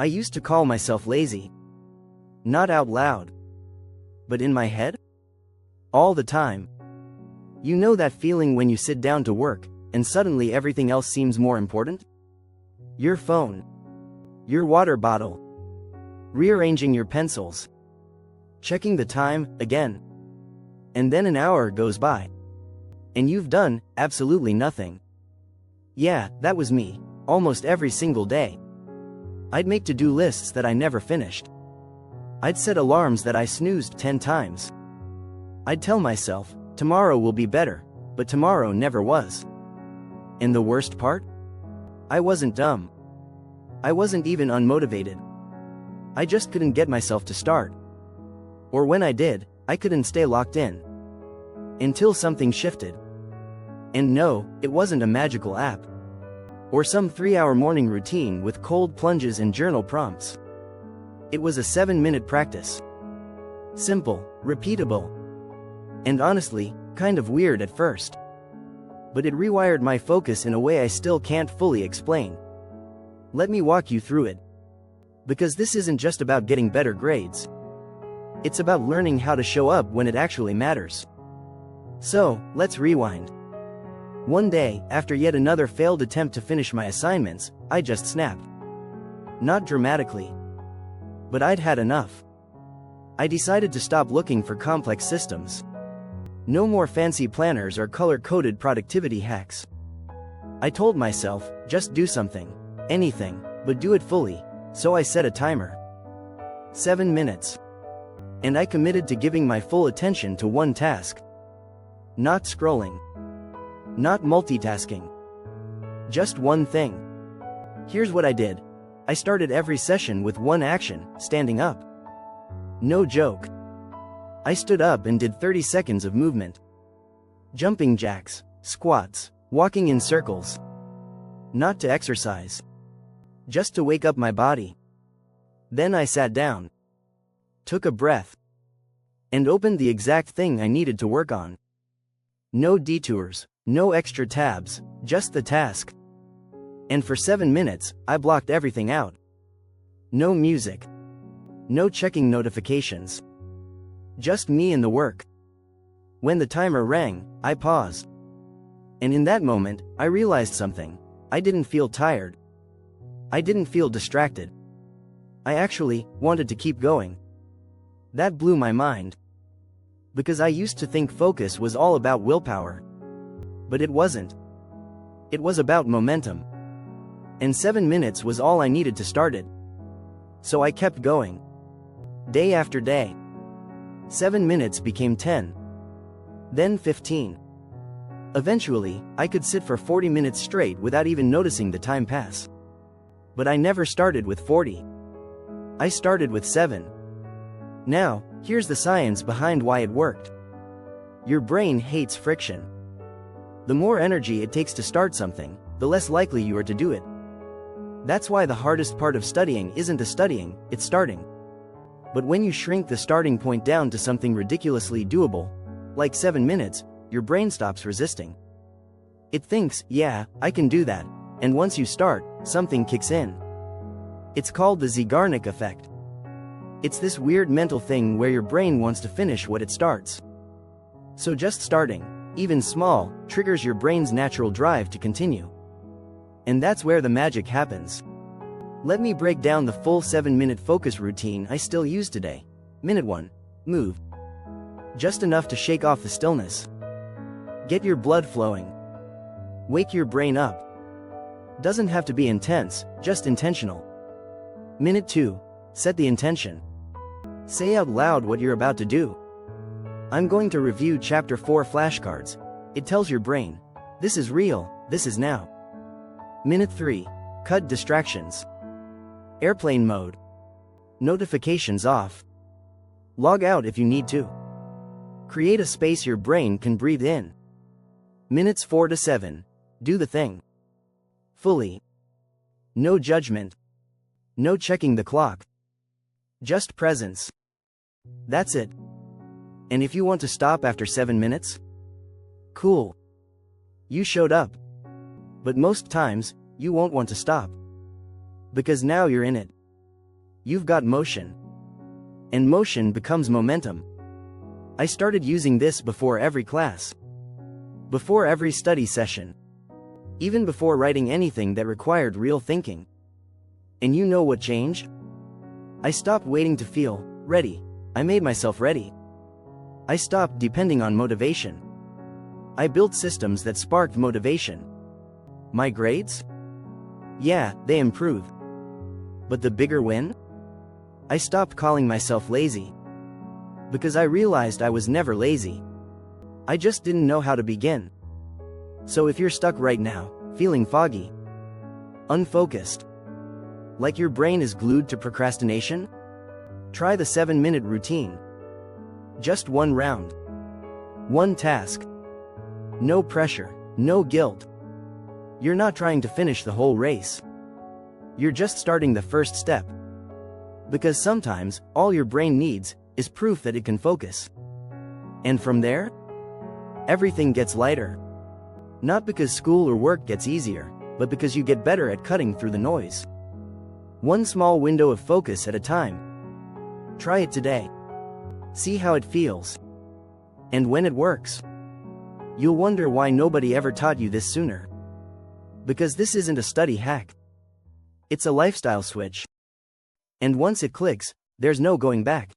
I used to call myself lazy. Not out loud. But in my head? All the time. You know that feeling when you sit down to work, and suddenly everything else seems more important? Your phone. Your water bottle. Rearranging your pencils. Checking the time, again. And then an hour goes by. And you've done absolutely nothing. Yeah, that was me, almost every single day. I'd make to-do lists that I never finished. I'd set alarms that I snoozed 10 times. I'd tell myself, tomorrow will be better, but tomorrow never was. And the worst part? I wasn't dumb. I wasn't even unmotivated. I just couldn't get myself to start. Or when I did, I couldn't stay locked in. Until something shifted. And no, it wasn't a magical app. Or some 3-hour morning routine with cold plunges and journal prompts. It was a 7-minute practice. Simple, repeatable. And honestly, kind of weird at first. But it rewired my focus in a way I still can't fully explain. Let me walk you through it. Because this isn't just about getting better grades. It's about learning how to show up when it actually matters. So, let's rewind. One day, after yet another failed attempt to finish my assignments, I just snapped. Not dramatically. But I'd had enough. I decided to stop looking for complex systems. No more fancy planners or color-coded productivity hacks. I told myself, just do something, anything, but do it fully, so I set a timer. 7 minutes. And I committed to giving my full attention to one task. Not scrolling. Not multitasking. Just one thing. Here's what I did. I started every session with one action, standing up. No joke. I stood up and did 30 seconds of movement. Jumping jacks, squats, walking in circles. Not to exercise. Just to wake up my body. Then I sat down. Took a breath. And opened the exact thing I needed to work on. No detours, no extra tabs, just the task. And for 7 minutes, I blocked everything out. No music. No checking notifications. Just me and the work. When the timer rang, I paused. And in that moment, I realized something. I didn't feel tired. I didn't feel distracted. I actually wanted to keep going. That blew my mind. Because I used to think focus was all about willpower. But it wasn't. It was about momentum. And 7 minutes was all I needed to start it. So I kept going. Day after day. 7 minutes became 10. Then 15. Eventually, I could sit for 40 minutes straight without even noticing the time pass. But I never started with 40. I started with 7. Now, here's the science behind why it worked. Your brain hates friction. The more energy it takes to start something, the less likely you are to do it. That's why the hardest part of studying isn't the studying, it's starting. But when you shrink the starting point down to something ridiculously doable, like 7 minutes, your brain stops resisting. It thinks, yeah, I can do that, and once you start, something kicks in. It's called the Zeigarnik effect. It's this weird mental thing where your brain wants to finish what it starts. So just starting, even small, triggers your brain's natural drive to continue. And that's where the magic happens. Let me break down the full 7-minute focus routine I still use today. Minute 1. Move. Just enough to shake off the stillness. Get your blood flowing. Wake your brain up. Doesn't have to be intense, just intentional. Minute 2. Set the intention. Say out loud what you're about to do. I'm going to review Chapter 4 flashcards. It tells your brain, this is real, this is now. Minute 3. Cut distractions. Airplane mode. Notifications off. Log out if you need to. Create a space your brain can breathe in. Minutes 4 to 7. Do the thing. Fully. No judgment. No checking the clock. Just presence. That's it. And if you want to stop after 7 minutes? Cool. You showed up. But most times, you won't want to stop. Because now you're in it. you've got motion. And motion becomes momentum. I started using this before every class. Before every study session. Even before writing anything that required real thinking. And you know what changed? I stopped waiting to feel ready. I made myself ready. I stopped depending on motivation. I built systems that sparked motivation. My grades? Yeah, they improved. But the bigger win? I stopped calling myself lazy. Because I realized I was never lazy. I just didn't know how to begin. So if you're stuck right now, feeling foggy, unfocused, like your brain is glued to procrastination, try the 7-minute routine. Just one round. One task. No pressure, no guilt. You're not trying to finish the whole race. You're just starting the first step. Because sometimes, all your brain needs is proof that it can focus. And from there, everything gets lighter. Not because school or work gets easier, but because you get better at cutting through the noise. One small window of focus at a time. Try it today. See how it feels. And when it works, you'll wonder why nobody ever taught you this sooner. Because this isn't a study hack. It's a lifestyle switch. And once it clicks, there's no going back.